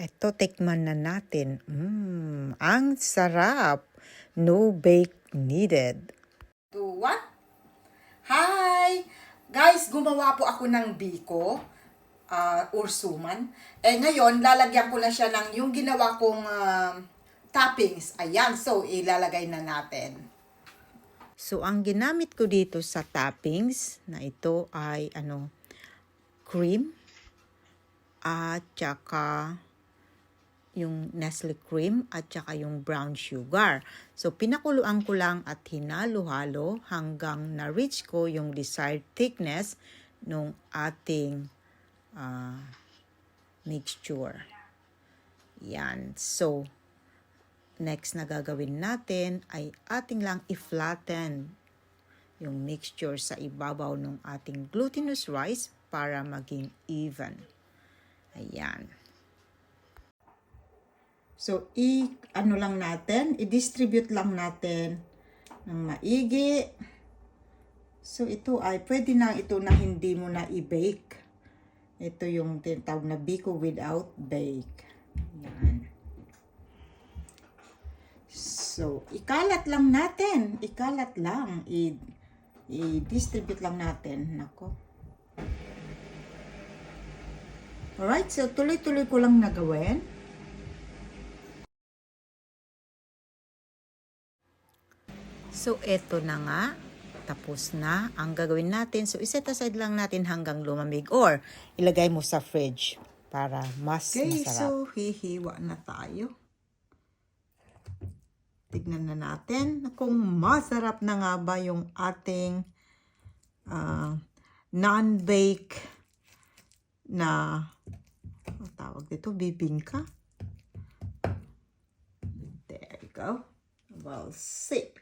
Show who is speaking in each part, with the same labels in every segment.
Speaker 1: Eto, tikman na natin. Ang sarap. No bake needed.
Speaker 2: 2, 1. Hi! Guys, gumawa po ako ng biko, ursuman. Ngayon, lalagyan ko na siya ng yung ginawa kong toppings. Ayan, so ilalagay na natin.
Speaker 1: So, ang ginamit ko dito sa toppings na ito ay cream at saka yung Nestle cream at saka yung brown sugar. So, pinakuluan ko lang at hinalo-halo hanggang na-reach ko yung desired thickness nung ating mixture. Yan. So, next na gagawin natin ay ating lang i-flatten yung mixture sa ibabaw ng ating glutinous rice para maging even. Ayan. So, i-distribute lang natin ng maigi. So, ito ay pwede na ito na hindi mo na i-bake. Ito yung tinatawag na biko without bake. Ayan. So, ikalat lang natin. Ikalat lang. I-distribute lang natin. Nako. Alright, so tuloy-tuloy ko lang nagawin. So, eto na nga. Tapos na ang gagawin natin. So, iset aside lang natin hanggang lumamig or ilagay mo sa fridge para mas masarap. So, hihiwa na tayo. Tignan na natin kung masarap na nga ba yung ating non-bake na tawag dito, bibingka. There you go. We'll see.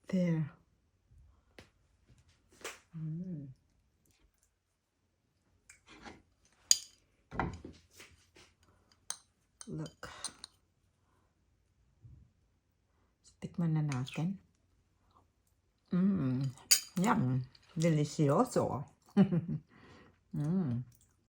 Speaker 1: There. Look. Tikman na natin. Yum. Delicioso.